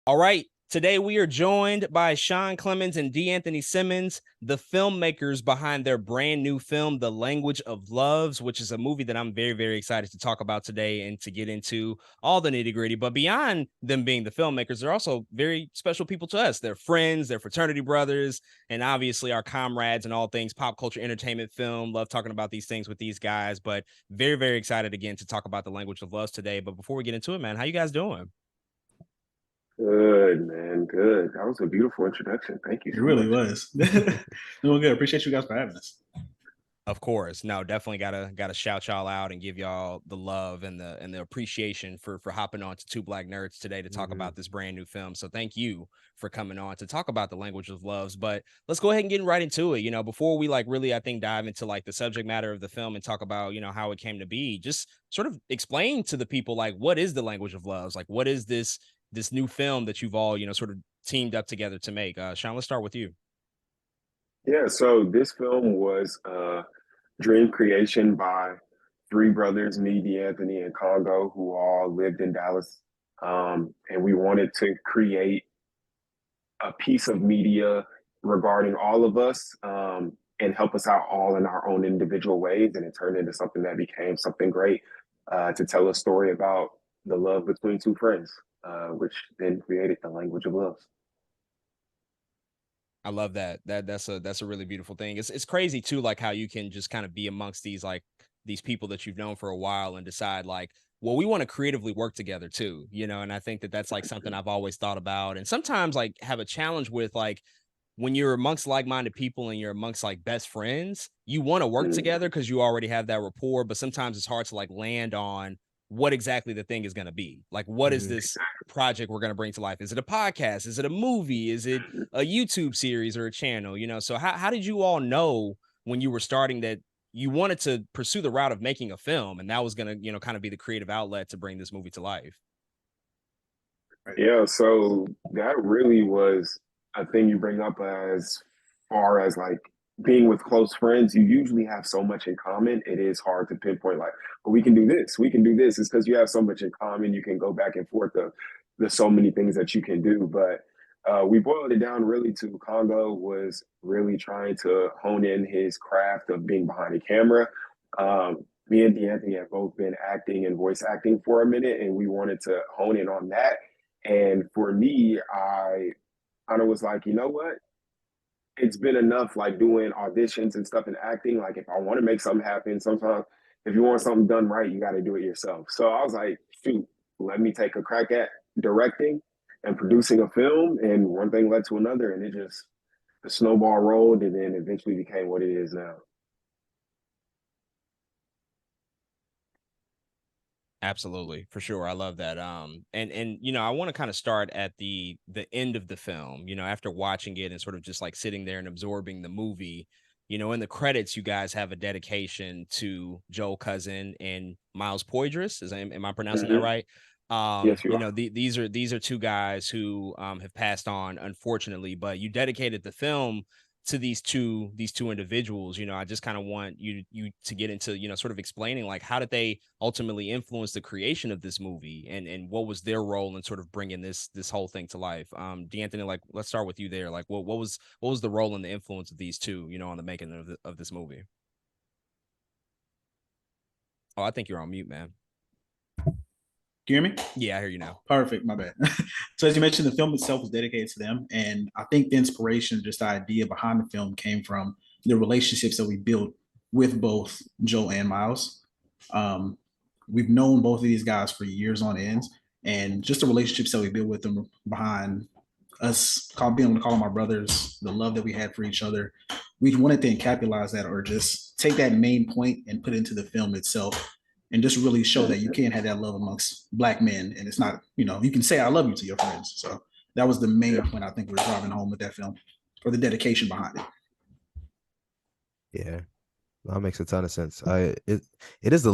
All right. Today we are joined by Sean Clemmons and DeAnthony Simmons, the filmmakers behind their brand new film, The Language of Loves, which is a movie that I'm very, very excited to talk about today and to get into all the nitty gritty. But beyond them being the filmmakers, they're also very special people to us. They're friends, they're fraternity brothers, and obviously our comrades in all things pop culture, entertainment, film. Love talking about these things with these guys, but very, very excited again to talk about The Language of Loves today. But before we get into it, man, how you guys doing? Good, man. Good. That was a beautiful introduction. Thank you It so really much. was. Doing good. Appreciate you guys for having us. Of course. No, definitely gotta shout y'all out and give y'all the love and the appreciation for hopping on to Two Black Nerds today to talk Mhm. about this brand new film. So thank you for coming on to talk about The Language of Loves. But let's go ahead and get right into it. Before we really I think dive into the subject matter of the film and talk about, how it came to be, just sort of explain to the people what is The Language of Loves? Like what is this new film that you've all, sort of teamed up together to make? Sean, let's start with you. Yeah, so this film was a dream creation by three brothers, me, DeAnthony, and Congo, who all lived in Dallas. And we wanted to create a piece of media regarding all of us and help us out all in our own individual ways. And it turned into something that became something great to tell a story about the love between two friends, which then created the language of love. I love that. That's a really beautiful thing. It's crazy too, like how you can just kind of be amongst these people that you've known for a while and decide well, we want to creatively work together too. And I think that that's like something I've always thought about, and sometimes have a challenge with when you're amongst like-minded people and you're amongst best friends, you want to work Mm, together because you already have that rapport, but sometimes it's hard to land on what exactly the thing is going to be. Like, what is Mhm. this project we're going to bring to life? Is it a podcast? Is it a movie? Is it a YouTube series or a channel? So how did you all know when you were starting that you wanted to pursue the route of making a film and that was going to, kind of be the creative outlet to bring this movie to life? Right. Yeah, so that really was a thing you bring up as far as like being with close friends. You usually have so much in common. It is hard to pinpoint like, well, we can do this, we can do this. It's because you have so much in common. You can go back and forth. There's so many things that you can do. But we boiled it down really to Congo was really trying to hone in his craft of being behind a camera. Me and D'Anthony have both been acting and voice acting for a minute, and we wanted to hone in on that. And for me, I kind of was like, you know what? It's been enough like doing auditions and stuff and acting. Like, if I want to make something happen, sometimes if you want something done right, you got to do it yourself. So I was like, shoot, let me take a crack at directing and producing a film. And one thing led to another, and the snowball rolled and then eventually became what it is now. Absolutely, for sure. I love that. And I want to kind of start at the end of the film. After watching it and sort of just sitting there and absorbing the movie. In the credits, you guys have a dedication to Joel Cousin and Miles Poydras. Am I pronouncing that Mm-hmm. right? Yes, you are. These are two guys who have passed on, unfortunately, but you dedicated the film to these two individuals. I just kind of want you to get into sort of explaining how did they ultimately influence the creation of this movie, and what was their role in sort of bringing this whole thing to life. DeAnthony, let's start with you there. What was the role and the influence of these two on the making of this movie? Oh, I think you're on mute, man. Can you hear me? Yeah, I hear you now. Perfect. My bad. So as you mentioned, the film itself was dedicated to them, and I think the inspiration, just the idea behind the film, came from the relationships that we built with both Joe and Miles. Um, we've known both of these guys for years on end, and just the relationships that we built with them behind us being able to call them our brothers, the love that we had for each other. We wanted to capitalize that, or just take that main point and put it into the film itself, and just really show that you can have that love amongst Black men, and it's not, you can say I love you to your friends. So that was the main point I think we're driving home with that film, or the dedication behind it. Yeah, that makes a ton of sense. It is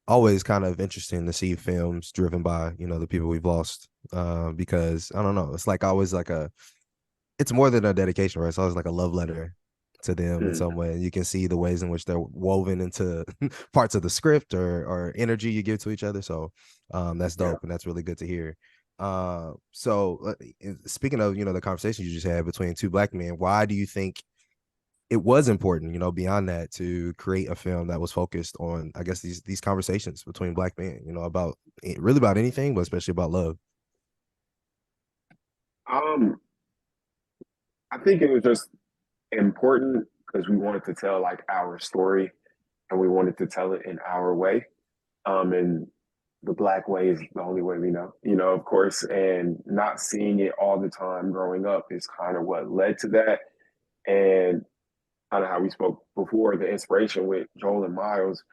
always kind of interesting to see films driven by the people we've lost, because I don't know, it's like always it's more than a dedication, right? It's always like a love letter to them in Mm. some way. You can see the ways in which they're woven into parts of the script or energy you give to each other. So that's Yeah. dope, and that's really good to hear. So speaking of, the conversation you just had between two black men, why do you think it was important, beyond that, to create a film that was focused on, I guess, these conversations between black men, about really about anything, but especially about love? Um, I think it was just important because we wanted to tell like our story and we wanted to tell it in our way. And the black way is the only way we know, of course, and not seeing it all the time growing up is kind of what led to that. And kind of how we spoke before, the inspiration with Joel and Miles,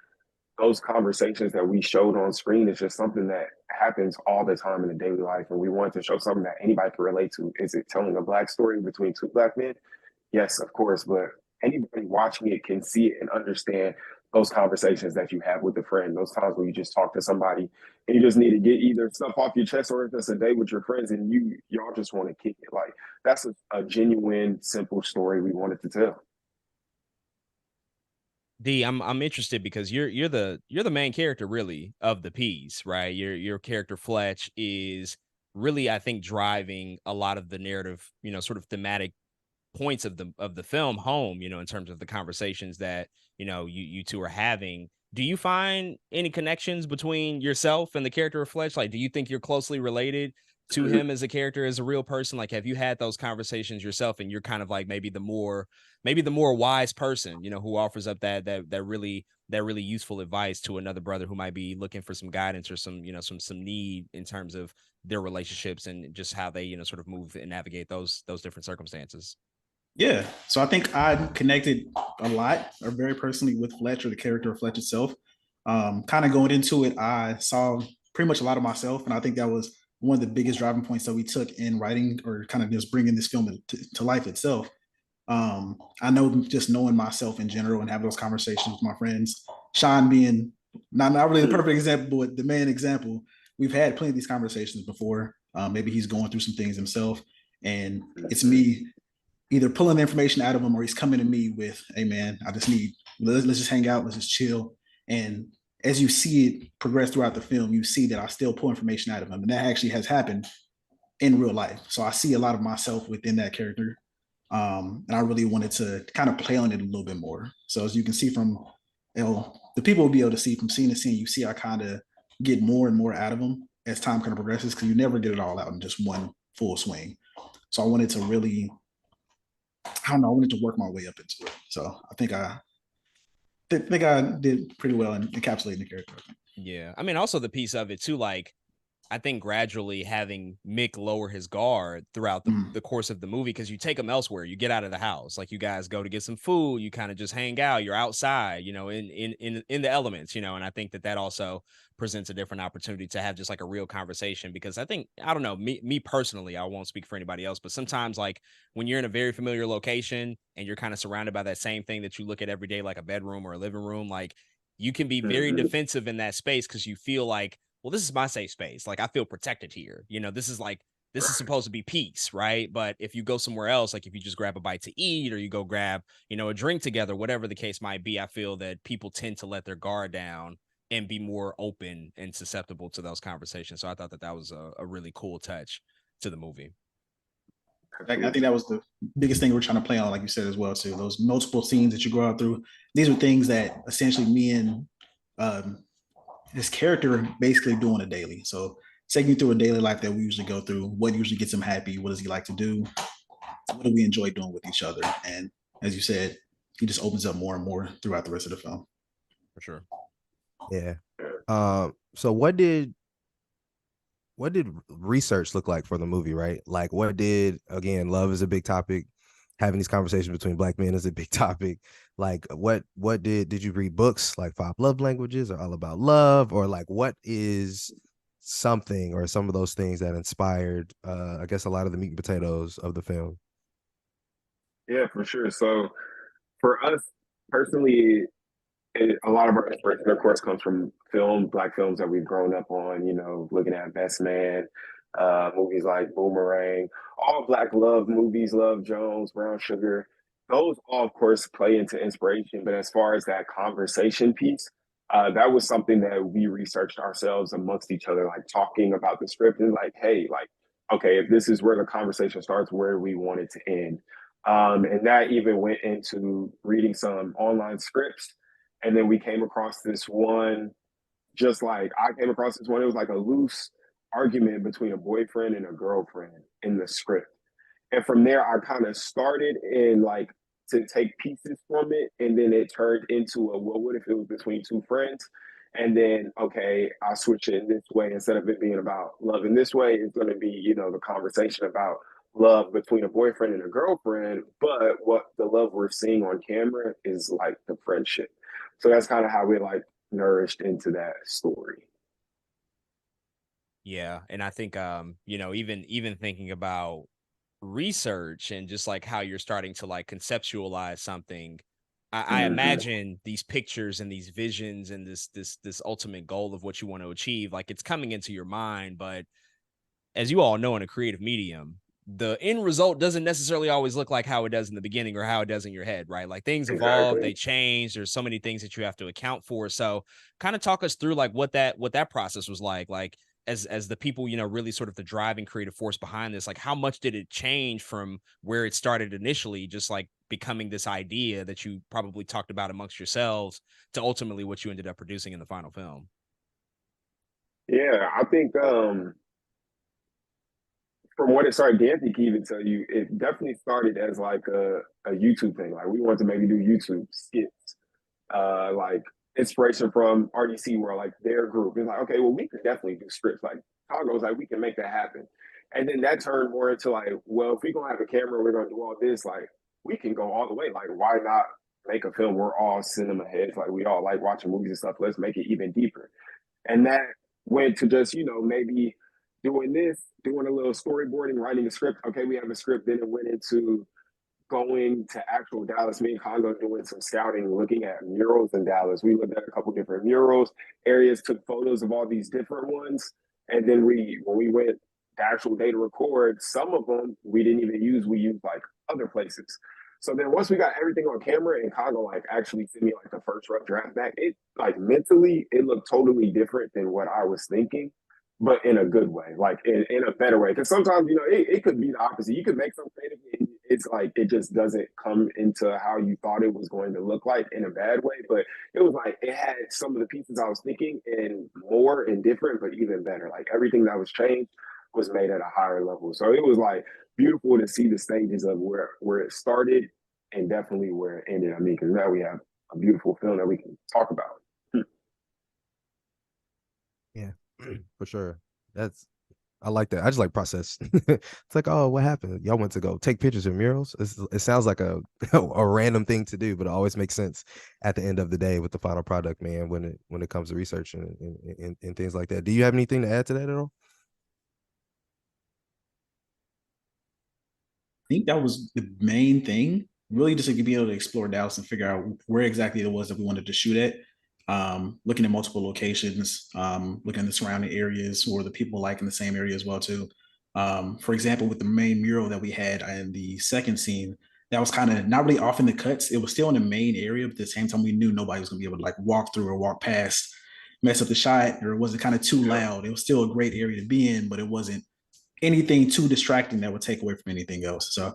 those conversations that we showed on screen is just something that happens all the time in the daily life. And we wanted to show something that anybody can relate to. Is it telling a black story between two black men? Yes, of course, but anybody watching it can see it and understand those conversations that you have with a friend, those times where you just talk to somebody and you just need to get either stuff off your chest or if it's a day with your friends and y'all just want to kick it. Like that's a genuine, simple story we wanted to tell. D, I'm interested because you're the main character really of the piece, right? Your character Fletch is really, I think, driving a lot of the narrative, sort of thematic points of the film home, in terms of the conversations that, you two are having. Do you find any connections between yourself and the character of Fletch? Like, do you think you're closely related to him as a character, as a real person? Like, have you had those conversations yourself and you're kind of like maybe the more wise person, who offers up that really useful advice to another brother who might be looking for some guidance or some need in terms of their relationships and just how they, sort of move and navigate those different circumstances? Yeah. So I think I connected a lot or very personally with Fletch or the character of Fletch itself. Kind of going into it, I saw pretty much a lot of myself. And I think that was one of the biggest driving points that we took in writing or kind of just bringing this film to life itself. I know just knowing myself in general and having those conversations with my friends, Sean being not really the perfect example, but the main example, we've had plenty of these conversations before. Maybe he's going through some things himself. And it's me either pulling the information out of him or he's coming to me with, hey man, I just need, let's just hang out, let's just chill. And as you see it progress throughout the film, you see that I still pull information out of him. And that actually has happened in real life. So I see a lot of myself within that character. And I really wanted to kind of play on it a little bit more. So as you can see from, the people will be able to see from scene to scene, you see I kind of get more and more out of them as time kind of progresses because you never get it all out in just one full swing. So I wanted to really, I don't know, I wanted to work my way up into it. So I think I did pretty well in encapsulating the character. Yeah. I mean, also the piece of it too, like, I think gradually having Mick lower his guard throughout the course of the movie, because you take him elsewhere, you get out of the house, like you guys go to get some food, you kind of just hang out, you're outside, in the elements, and I think that also presents a different opportunity to have just like a real conversation. Because I think, I don't know, me personally, I won't speak for anybody else, but sometimes like when you're in a very familiar location and you're kind of surrounded by that same thing that you look at every day, like a bedroom or a living room, like you can be very defensive in that space because you feel like, well, this is my safe space. Like I feel protected here. This is supposed to be peace, right? But if you go somewhere else, like if you just grab a bite to eat or you go grab, a drink together, whatever the case might be, I feel that people tend to let their guard down and be more open and susceptible to those conversations. So I thought that was a really cool touch to the movie. I think that was the biggest thing we're trying to play on, like you said as well, too. Those multiple scenes that you go out through. These are things that essentially me and his character basically doing a daily. So taking you through a daily life that we usually go through, what usually gets him happy, what does he like to do, what do we enjoy doing with each other. And as you said, he just opens up more and more throughout the rest of the film. For sure. Yeah. So what did research look like for the movie, right? Like again, love is a big topic. Having these conversations between black men is a big topic. Like what did you read books like Five Love Languages or All About Love, or like what is something or some of those things that inspired I guess a lot of the meat and potatoes of the film? Yeah, for sure. So for us personally, a lot of our inspiration, of course, comes from black films that we've grown up on, looking at Best Man, movies like Boomerang, all black love movies, Love Jones, Brown Sugar. Those all, of course, play into inspiration. But as far as that conversation piece, That was something that we researched ourselves amongst each other, like talking about the script and like, hey, like, okay, if this is where the conversation starts, where do we want it to end? And that even went into reading some online scripts. And then we came across this one, just like I came across this one, it was like a loose argument between a boyfriend and a girlfriend in the script. And from there, I kind of started in like to take pieces from it, and then it turned into a well, what if it was between two friends? And then okay, I switch it in this way instead of it being about love in this way, it's going to be the conversation about love between a boyfriend and a girlfriend. But what the love we're seeing on camera is like the friendship. So that's kind of how we like nourished into that story. Yeah, and I think even thinking about research and just like how you're starting to like conceptualize something, I Mm-hmm. imagine these pictures and these visions and this ultimate goal of what you want to achieve, like it's coming into your mind. But as you all know, in a creative medium, the end result doesn't necessarily always look like how it does in the beginning or how it does in your head, right? Like things evolve, Exactly. they change. There's so many things that you have to account for. So kind of talk us through like what that process was like as the people, really sort of the driving creative force behind this, like how much did it change from where it started initially, just like becoming this idea that you probably talked about amongst yourselves to ultimately what you ended up producing in the final film? Yeah, I think from what it started, Danny can even tell you, it definitely started as like a YouTube thing. Like we wanted to maybe do YouTube skits, like inspiration from RDC, where like their group. It's like, okay, well, we could definitely do scripts. Like Congo's like, we can make that happen. And then that turned more into like, well, if we're gonna have a camera, we're gonna do all this, like we can go all the way. Like, why not make a film? We're all cinema heads, like we all like watching movies and stuff. Let's make it even deeper. And that went to just, maybe doing this, doing a little storyboarding, writing a script. Okay, we have a script. Then it went into going to actual Dallas. Me and Congo doing some scouting, looking at murals in Dallas. We looked at a couple different murals, areas, took photos of all these different ones. And then when we went the actual day to record, some of them we didn't even use. We used like other places. So then once we got everything on camera and Congo like actually sent me like the first rough draft back, it like mentally it looked totally different than what I was thinking, but in a good way, like in a better way. Because sometimes it could be the opposite. You could make something and it's like it just doesn't come into how you thought it was going to look like in a bad way. But it was like it had some of the pieces I was thinking and more and different, but even better. Like everything that was changed was made at a higher level. So it was like beautiful to see the stages of where it started and definitely where it ended. I mean, because now we have a beautiful film that we can talk about. Yeah, for sure. That's I like that. I just like process. It's like, oh, what happened? Y'all went to go take pictures of murals. It sounds like a a random thing to do, but it always makes sense at the end of the day with the final product, man. When it comes to research and things like that. Do you have anything to add to that at all? Think that was the main thing, really just to be able to explore Dallas and figure out where exactly it was that we wanted to shoot at. Looking at multiple locations, looking at the surrounding areas or the people like in the same area as well too. For example, with the main mural that we had in the second scene, that was kind of not really off in the cuts. It was still in the main area, but at the same time, we knew nobody was going to be able to like walk through or walk past, mess up the shot, or was it kind of too Yeah, loud? It was still a great area to be in, but it wasn't anything too distracting that would take away from anything else. So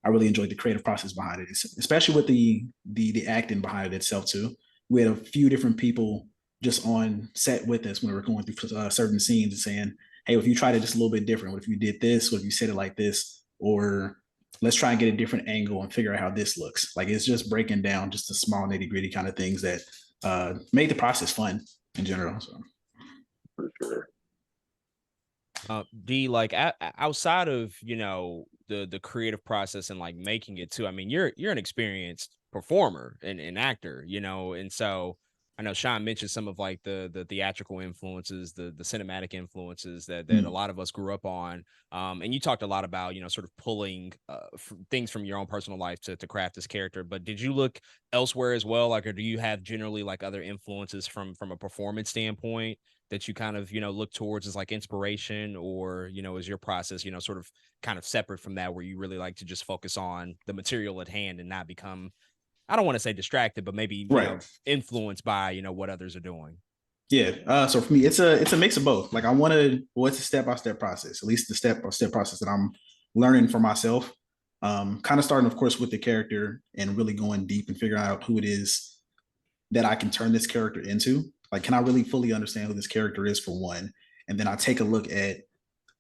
I really enjoyed the creative process behind it, especially with the acting behind it itself too. We had a few different people just on set with us when we were going through certain scenes and saying, "Hey, if you tried it just a little bit different, what if you did this? What if you said it like this? Or let's try and get a different angle and figure out how this looks." Like it's just breaking down just the small nitty gritty kind of things that made the process fun in general. So. for sure. D, like outside of the creative process and like making it too. I mean, you're an experienced performer and actor, and so I know Sean mentioned some of like the theatrical influences, the cinematic influences that a Mm. lot of us grew up on. And you talked a lot about sort of pulling things from your own personal life to craft this character. But did you look elsewhere as well, like, or do you have generally like other influences from a performance standpoint that you kind of look towards as like inspiration, or is your process sort of kind of separate from that, where you really like to just focus on the material at hand and not become, I don't want to say distracted, but maybe influenced by what others are doing. Yeah. So for me, it's a mix of both. Like I wanted, it's a step-by-step process, at least the step-by-step process that I'm learning for myself. Kind of starting, of course, with the character and really going deep and figuring out who it is that I can turn this character into. Like, can I really fully understand who this character is, for one? And then I take a look at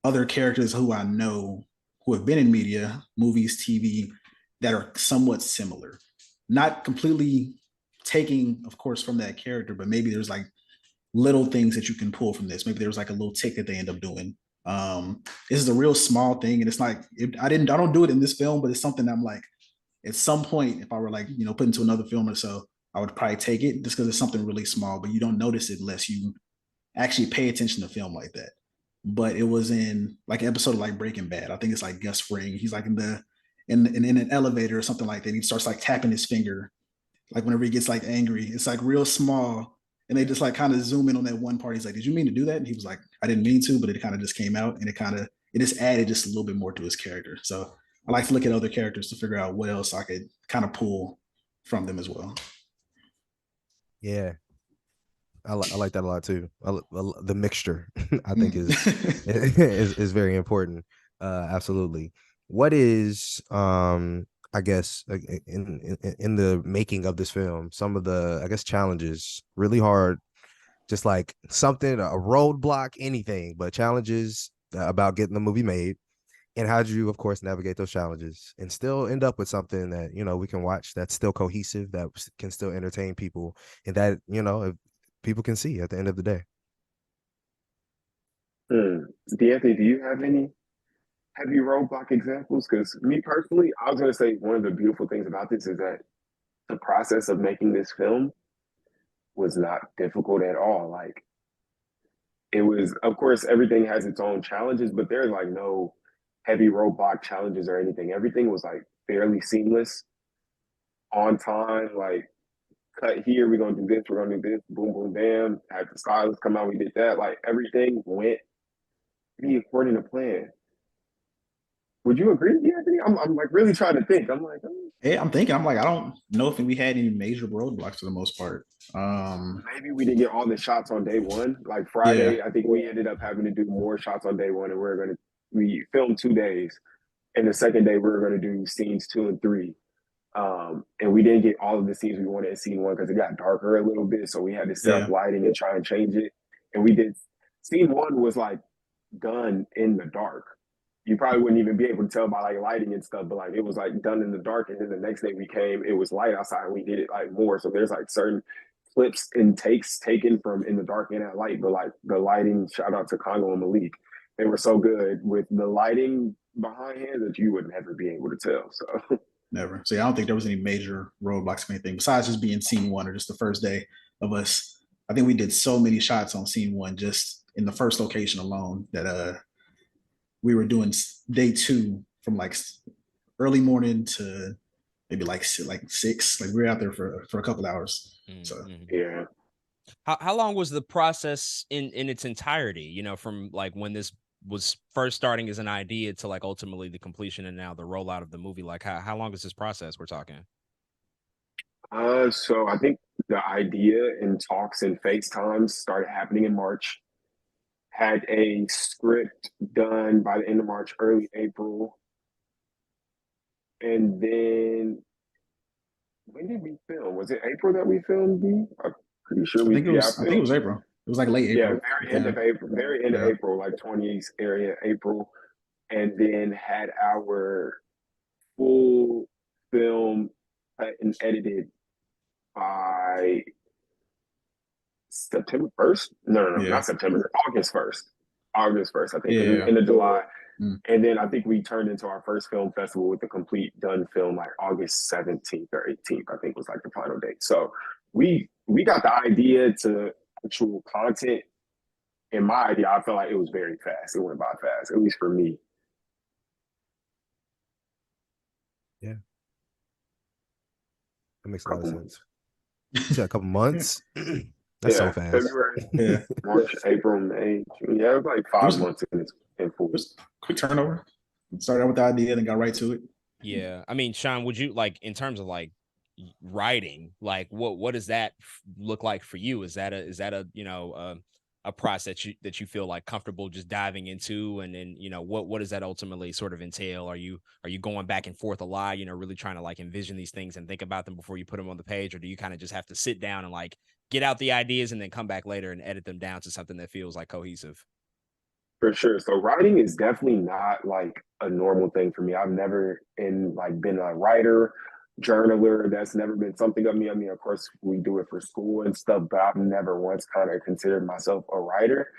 other characters who I know who have been in media, movies, TV, that are somewhat similar. Not completely taking, of course, from that character, but maybe there's like little things that you can pull from this. Maybe there's like a little tick that they end up doing. This is a real small thing, and it's like I don't do it in this film, but it's something I'm like, at some point, if I were like put into another film or so, I would probably take it just because it's something really small, but you don't notice it unless you actually pay attention to film like that. But it was in like an episode of like Breaking Bad. I think it's like Gus Fring. He's like in an elevator or something like that. He starts like tapping his finger, like whenever he gets like angry. It's like real small. And they just like kind of zoom in on that one part. He's like, "Did you mean to do that?" And he was like, "I didn't mean to," but it kind of just came out, and it just added just a little bit more to his character. So I like to look at other characters to figure out what else I could kind of pull from them as well. Yeah, I like that a lot too. The mixture, I think, is very important. Absolutely. What is I guess in the making of this film, some of the challenges, really hard, just like something, a roadblock, anything, but challenges about getting the movie made. And how do you, of course, navigate those challenges and still end up with something that, we can watch, that's still cohesive, that can still entertain people, and that, if people can see at the end of the day. DeAnthony, do you have any heavy roadblock examples? Because me personally, I was going to say one of the beautiful things about this is that the process of making this film was not difficult at all. Like, it was, of course, everything has its own challenges, but there's like no heavy roadblock challenges or anything. Everything was like fairly seamless, on time, like cut here, we're gonna do this, we're gonna do this, boom, boom, bam. Had the stylist come out, we did that. Like everything went pretty according to plan. Would you agree, Anthony? I'm like really trying to think. I'm like, I'm thinking. I'm like, I don't know if we had any major roadblocks for the most part. Maybe we didn't get all the shots on day one. Like Friday, I think we ended up having to do more shots on day one, and we filmed 2 days, and the second day we were gonna do scenes 2 and 3. And we didn't get all of the scenes we wanted in scene 1 because it got darker a little bit, so we had to set up lighting and try and change it. And we did scene 1 was like done in the dark. You probably wouldn't even be able to tell by like lighting and stuff, but like it was like done in the dark. And then the next day we came, it was light outside, and we did it like more. So there's like certain clips and takes taken from in the dark and at light, but like the lighting, shout out to Congo and Malik, they were so good with the lighting behindhand that you would never be able to tell. So never. So I don't think there was any major roadblocks or anything besides just being scene 1 or just the first day of us. I think we did so many shots on scene 1 just in the first location alone that we were doing day 2 from like early morning to maybe like 6. Like we were out there for a couple hours. So yeah. How long was the process in its entirety? From like when this was first starting as an idea to like ultimately the completion and now the rollout of the movie. Like how long is this process we're talking? So I think the idea and talks and FaceTimes started happening in March. Had a script done by the end of March, early April. And then when did we film? Was it April that we filmed? I'm pretty sure I think it was April. It was like late April. Yeah, very end of April. Very end of April, like 20th area April. And then had our full film cut and edited by September 1st? No, not September. August 1st. August 1st, I think, end of July. And then I think we turned into our first film festival with the complete done film like August 17th or 18th, I think was like the final date. So we got the idea to actual content. In my idea, I felt like it was very fast. It went by fast, at least for me. Yeah. That makes a lot of sense. A couple months. That's so fast. February, March, April, May, June. Yeah, it was like 5 months in full. Quick turnover. Started out with the idea, then got right to it. Yeah. I mean, Sean, would you like in terms of like writing, like what does that look like for you? Is that a a process that you feel like comfortable just diving into, and then what does that ultimately sort of entail? Are you going back and forth a lot, really trying to like envision these things and think about them before you put them on the page, or do you kind of just have to sit down and like get out the ideas and then come back later and edit them down to something that feels like cohesive? For sure. So writing is definitely not like a normal thing for me. I've never in like been a writer, journaler. That's never been something of me. I mean, of course, we do it for school and stuff, but I've never once kind of considered myself a writer.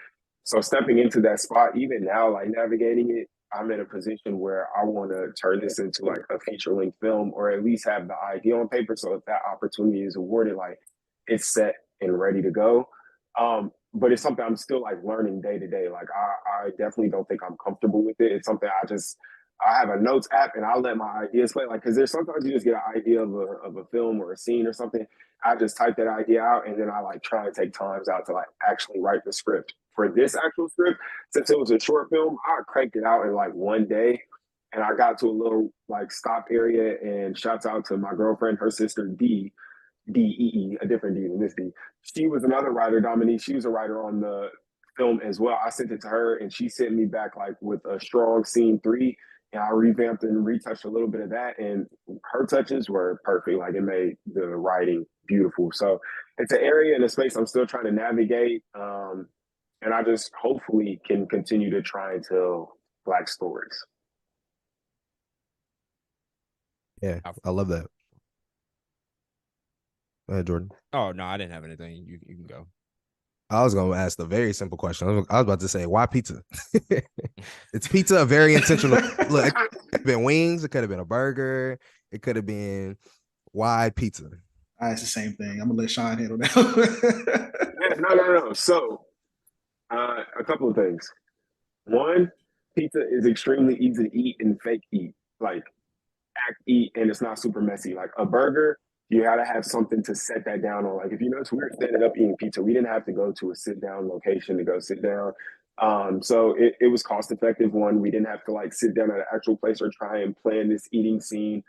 So stepping into that spot, even now, like navigating it, I'm in a position where I want to turn this into like a feature length film, or at least have the idea on paper. So if that opportunity is awarded, like it's set and ready to go. But it's something I'm still like learning day to day. Like I definitely don't think I'm comfortable with it. It's something I have a notes app and I'll let my ideas play. Like, cause there's sometimes you just get an idea of a film or a scene or something. I just type that idea out and then I like try and take times out to like actually write the script. For this actual script, since it was a short film, I cranked it out in like one day. And I got to a little like stop area, and shouts out to my girlfriend, her sister DEE, a different D than this D. She was another writer, Dominique. She was a writer on the film as well. I sent it to her and she sent me back like with a strong scene 3. And I revamped and retouched a little bit of that. And her touches were perfect. Like it made the writing beautiful. So it's an area and a space I'm still trying to navigate. And I just hopefully can continue to try and tell Black stories. Yeah, I love that. Go ahead, Jordan. Oh no, I didn't have anything. You can go. I was gonna ask the very simple question. I was about to say, why pizza? It's pizza, a very intentional look. It could have been wings, it could have been a burger, it could have been why pizza. It's the same thing. I'm gonna let Sean handle that. Yeah, no. So a couple of things. One, pizza is extremely easy to eat and fake eat. Like act eat, and it's not super messy. Like a burger, you gotta have something to set that down on. Like if you notice, we were standing up eating pizza. We didn't have to go to a sit down location to go sit down. So it was cost effective. One, we didn't have to like sit down at an actual place or try and plan this eating scene.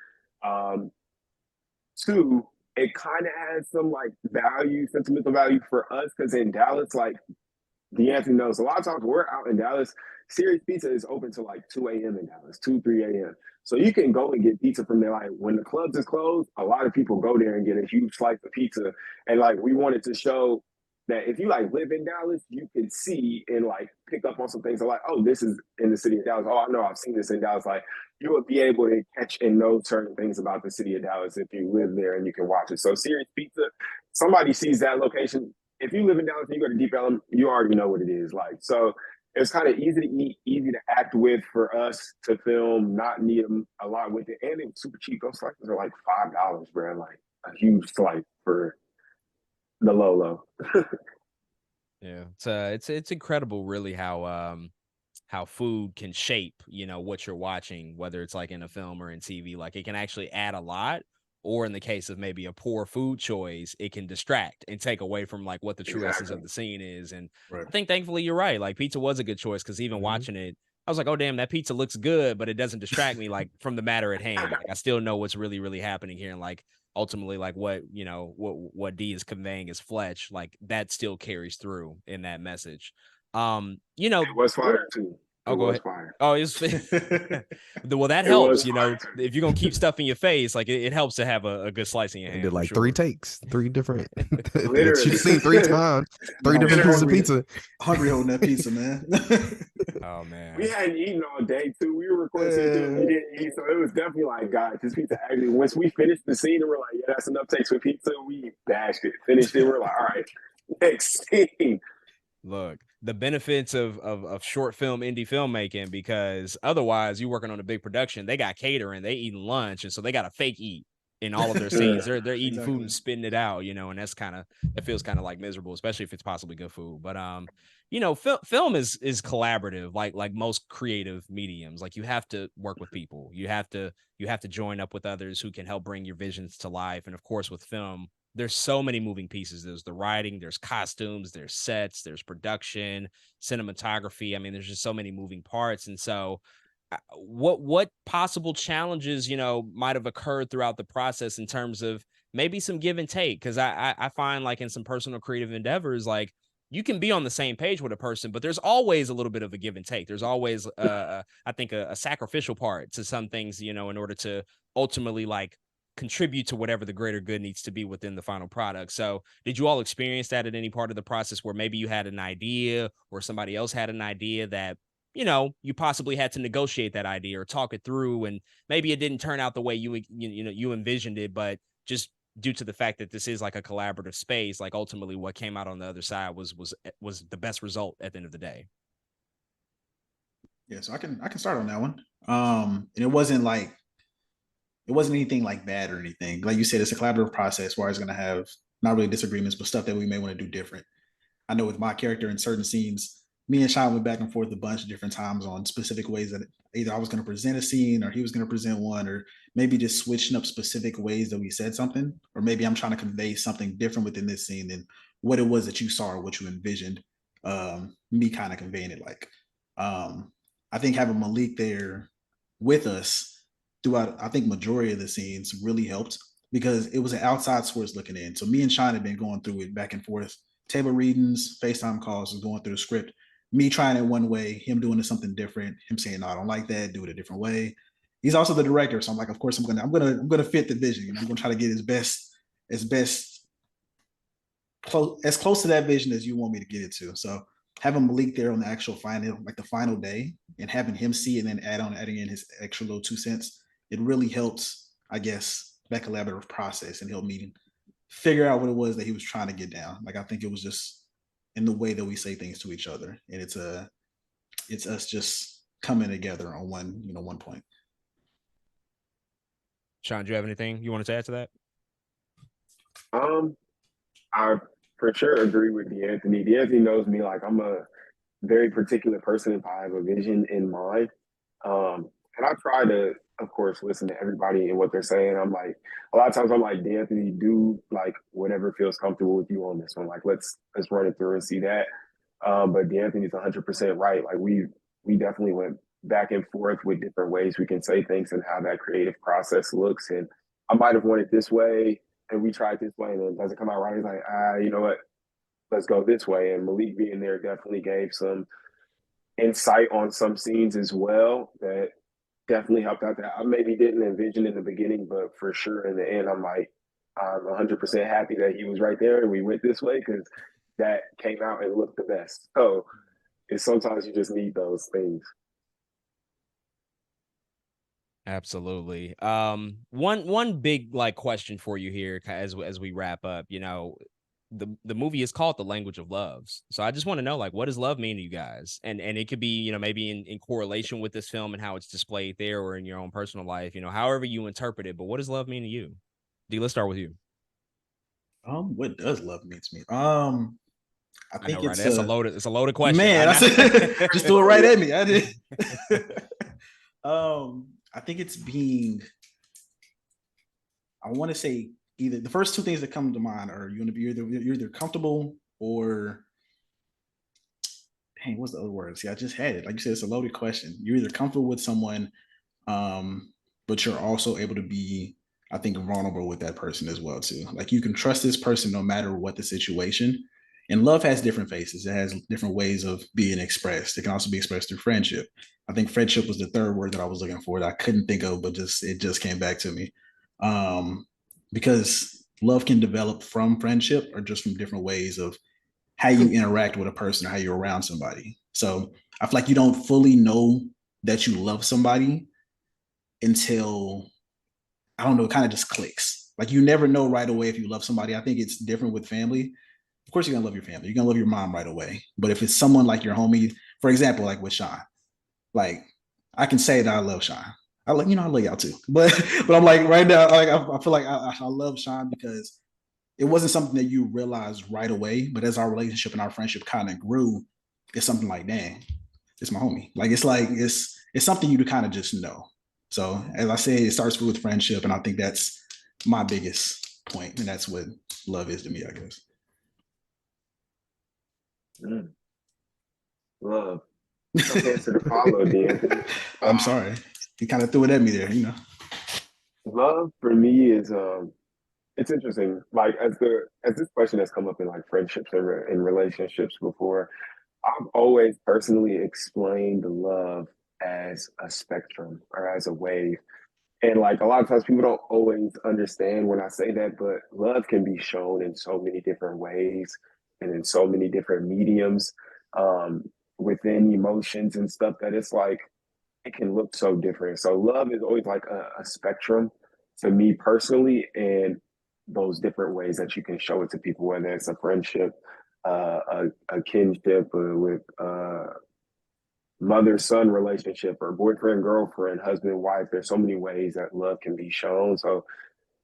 Two, it kind of has some like value, sentimental value for us, because in Dallas, like DeAnthony knows, a lot of times we're out in Dallas. Sirius Pizza is open till like 2 a.m. in Dallas, 2, 3 a.m. So you can go and get pizza from there. Like when the clubs is closed, a lot of people go there and get a huge slice of pizza. And like we wanted to show that if you like live in Dallas, you can see and like pick up on some things. Like, oh, this is in the city of Dallas. Oh, I know I've seen this in Dallas. Like you would be able to catch and know certain things about the city of Dallas if you live there and you can watch it. So Sirius Pizza, somebody sees that location. If you live in Dallas and you go to Deep Ellum, you already know what it is like. So it's kind of easy to eat, easy to act with for us to film, not need them a lot with it. And it was super cheap. Those slices are like $5, bro. Like a huge slice for the low. Yeah, it's incredible, really, how food can shape, what you're watching, whether it's like in a film or in TV. Like it can actually add a lot, or in the case of maybe a poor food choice, it can distract and take away from like what the true essence Exactly. of the scene is. And Right. I think thankfully you're right. Like pizza was a good choice because even Mhm. watching it, I was like, oh damn, that pizza looks good, but it doesn't distract me like from the matter at hand. Like I still know what's really, really happening here. And like ultimately, like what D is conveying is Fletch, like that still carries through in that message. It was fire too. It Oh, go was ahead. fire. Oh, it's well, that It helps, was fire too. if you're gonna keep stuff in your face, like it helps to have a good slice in your And hand did for like 3 sure. takes, 3 different. Literally. She's seen 3 times, 3 I was different pieces of hungry, pizza. hungry holding that pizza, man. Oh We man. hadn't eaten all day too. We were recording scene 2 and we didn't eat. So it was definitely like, God, this pizza actually, once we finished the scene and we're like, yeah, that's enough takes for pizza, we bashed it, finished it. We're like, all right, next scene. Look, the benefits of short film indie filmmaking, because otherwise you working on a big production, they got catering, they eating lunch, and so they got to fake eat in all of their scenes. They're eating food Exactly. and spitting it out, and that's it feels kind of like miserable, especially if it's possibly good food. But film is collaborative, like most creative mediums. Like you have to work with people. You have to join up with others who can help bring your visions to life. And of course, with film, there's so many moving pieces. There's the writing, there's costumes, there's sets, there's production, cinematography. I mean, there's just so many moving parts. And so what possible challenges, might have occurred throughout the process in terms of maybe some give and take. Cause I find like in some personal creative endeavors, like you can be on the same page with a person, but there's always a little bit of a give and take. There's always, I think, a sacrificial part to some things, you know, in order to ultimately like contribute to whatever the greater good needs to be within the final product. So, did you all experience that at any part of the process where maybe you had an idea or somebody else had an idea that, you know, you possibly had to negotiate that idea or talk it through, and maybe it didn't turn out the way you know you envisioned it, but just due to the fact that this is like a collaborative space, like ultimately what came out on the other side was the best result at the end of the day. Yeah, so I can start on that one. And it wasn't anything like bad or anything. Like you said, it's a collaborative process where it's going to have not really disagreements, but stuff that we may want to do different. I know with my character in certain scenes, me and Sean went back and forth a bunch of different times on specific ways that either I was going to present a scene or he was going to present one, or maybe just switching up specific ways that we said something, or maybe I'm trying to convey something different within this scene than what it was that you saw or what you envisioned. Me kind of conveying it like. I think having Malik there with us throughout, I think majority of the scenes really helped because it was an outside source looking in. So me and Sean had been going through it back and forth, table readings, FaceTime calls, was going through the script. Me trying it one way, him doing it something different, him saying, no, I don't like that, do it a different way. He's also the director. So I'm like, of course I'm gonna fit the vision. You know, I'm gonna try to get as best as close to that vision as you want me to get it to. So having Malik there on the actual final, like the final day, and having him see and then adding in his extra little 2 cents, it really helps, I guess, that collaborative process and help me figure out what it was that he was trying to get down. Like I think it was just in the way that we say things to each other, and it's us just coming together on one point. Sean, do you have anything you wanted to add to that? I for sure agree with DeAnthony. DeAnthony knows me like I'm a very particular person if I have a vision in mind. And I try to, of course, listen to everybody and what they're saying. I'm like, a lot of times I'm like, DeAnthony, do like whatever feels comfortable with you on this one. Like, let's run it through and see that. But DeAnthony's 100% right. Like we definitely went back and forth with different ways we can say things and how that creative process looks. And I might have wanted this way, and we tried this way, and it doesn't come out right. He's like, you know what? Let's go this way. And Malik being there definitely gave some insight on some scenes as well that definitely helped out that I maybe didn't envision in the beginning, but for sure in the end, I'm like, I'm 100% happy that he was right there and we went this way because that came out and looked the best. So it's sometimes you just need those things. Absolutely. One big like question for you here as we wrap up. You know, the movie is called The Language of Loves. So I just want to know, like, what does love mean to you guys? And it could be, you know, maybe in correlation with this film and how it's displayed there, or in your own personal life, you know, however you interpret it. But what does love mean to you? D, let's start with you. What does love mean to me? I I know, think right? That's it's a loaded question. man. Just threw it right at me. I did. I think it's being. I want to say either the first two things that come to mind are you're either comfortable or. Dang, what's the other word? See, I just had it. Like you said, it's a loaded question. You're either comfortable with someone, but you're also able to be, I think, vulnerable with that person as well too. Like you can trust this person no matter what the situation. And love has different faces. It has different ways of being expressed. It can also be expressed through friendship. I think friendship was the third word that I was looking for that I couldn't think of, but it just came back to me. Because love can develop from friendship or just from different ways of how you interact with a person or how you're around somebody. So I feel like you don't fully know that you love somebody until, I don't know, it kind of just clicks. Like you never know right away if you love somebody. I think it's different with family. Of course, you're gonna love your family. You're gonna love your mom right away. But if it's someone like your homie, for example, like with Sean, like I can say that I love Sean. I love y'all too. But I'm like right now, like I feel like I love Sean because it wasn't something that you realized right away. But as our relationship and our friendship kind of grew, it's something like, dang, it's my homie. Like it's something you to kind of just know. So as I said, it starts with friendship, and I think that's my biggest point, and that's what love is to me, I guess. Love. Tough answer to follow, DeAnthony. I'm sorry. He kind of threw it at me there, Love for me is it's interesting. Like as this question has come up in like friendships and in relationships before, I've always personally explained love as a spectrum or as a wave. And like a lot of times people don't always understand when I say that, but love can be shown in so many different ways and in so many different mediums um, within emotions and stuff that it's like it can look so different. So love is always like a spectrum to me personally, and those different ways that you can show it to people, whether it's a friendship, a kinship with mother-son relationship or boyfriend-girlfriend, husband-wife. There's so many ways that love can be shown. So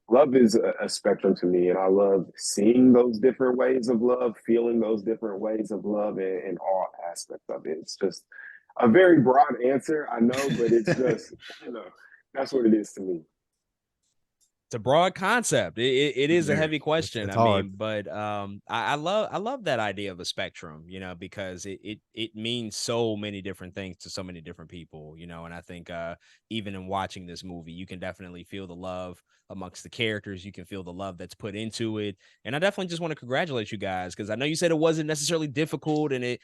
love is a spectrum to me, and I love seeing those different ways of love, feeling those different ways of love in all aspects of it. It's just a very broad answer, I know, but it's just, that's what it is to me. It's a broad concept. It is a heavy question. It's I hard. mean, but I love that idea of a spectrum, because it means so many different things to so many different people, and I think even in watching this movie, you can definitely feel the love amongst the characters. You can feel the love that's put into it. And I definitely just want to congratulate you guys, because I know you said it wasn't necessarily difficult, and it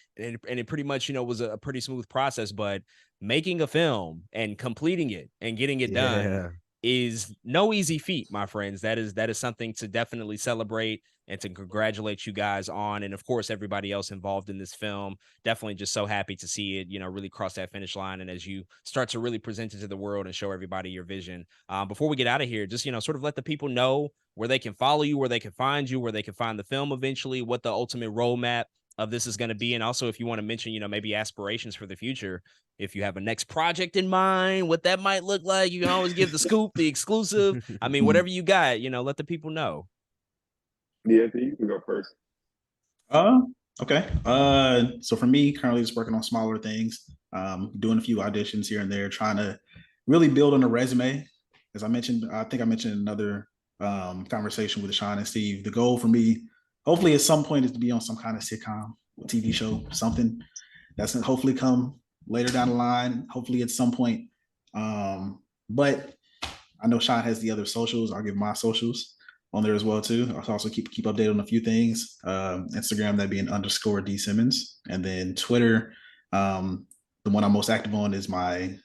pretty much, was a pretty smooth process, but making a film and completing it and getting it done Yeah. is no easy feat, my friends. That is something to definitely celebrate and to congratulate you guys on. And of course, everybody else involved in this film. Definitely just so happy to see it, really cross that finish line. And as you start to really present it to the world and show everybody your vision. Before we get out of here, just, sort of let the people know where they can follow you, where they can find you, where they can find the film eventually, what the ultimate roadmap of this is going to be. And also, if you want to mention, maybe aspirations for the future, if you have a next project in mind, what that might look like, you can always give the scoop, the exclusive. I mean, whatever you got, let the people know. Yeah, you can go first. Uh, okay. So for me, currently just working on smaller things, doing a few auditions here and there, trying to really build on the resume. As I mentioned, I think I mentioned in another conversation with Sean and Steve. The goal for me, hopefully at some point, is to be on some kind of sitcom, TV show, something that's gonna hopefully come later down the line, hopefully at some point. But I know Sean has the other socials. I'll give my socials on there as well too. I'll also keep updated on a few things. Instagram, that being _D Simmons, and then Twitter. The one I'm most active on is my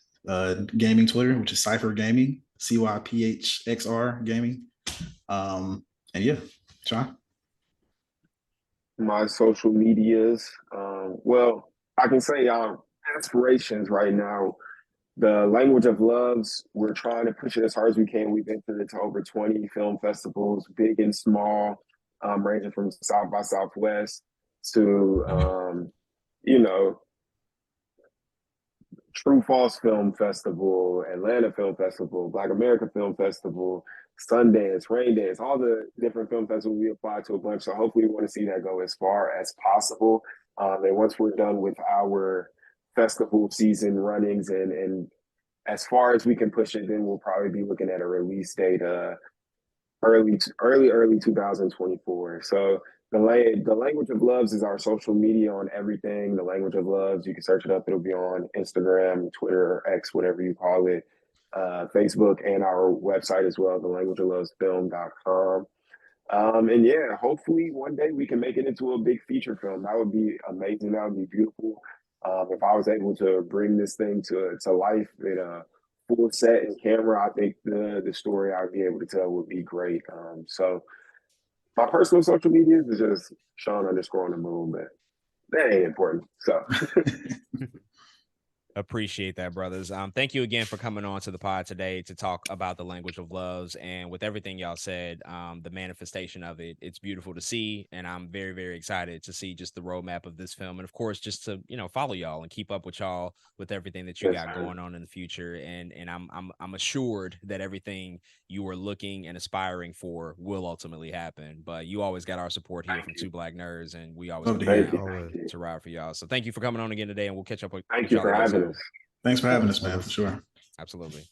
gaming Twitter, which is Cypher Gaming, CYPHXR Gaming. And yeah, Sean. My social medias. Well, I can say aspirations right now. The Language of Loves, we're trying to push it as hard as we can. We've entered into over 20 film festivals, big and small, ranging from South by Southwest to, you know, True False Film Festival, Atlanta Film Festival, Black America Film Festival, Sundance, Rain Dance, all the different film festivals we apply to a bunch. So hopefully we want to see that go as far as possible. And once we're done with our festival season runnings and as far as we can push it, then we'll probably be looking at a release date early 2024. So the Language of Loves is our social media on everything. The Language of Loves, you can search it up. It'll be on Instagram, Twitter, X, whatever you call it, Facebook, and our website as well, thelanguageoflovesfilm.com. And yeah, hopefully one day we can make it into a big feature film. That would be amazing. That would be beautiful. If I was able to bring this thing to life in a full set and camera, I think the story I would be able to tell would be great. So my personal social media is just Sean _ on the moon, but that ain't important. So Appreciate that, brothers. Thank you again for coming on to the pod today to talk about the Language of Loves. And with everything y'all said, the manifestation of it, it's beautiful to see. And I'm very, very excited to see just the roadmap of this film. And of course, just to, follow y'all and keep up with y'all with everything that you yes, got going on in the future. And I'm assured that everything you are looking and aspiring for will ultimately happen. But you always got our support here from Two Black Nerds, and we always Love to gonna be hear thank it. you. down to ride for y'all. So thank you for coming on again today, and we'll catch up with Thank you y'all for again having soon. us. Thanks for having us, man, for sure. Absolutely.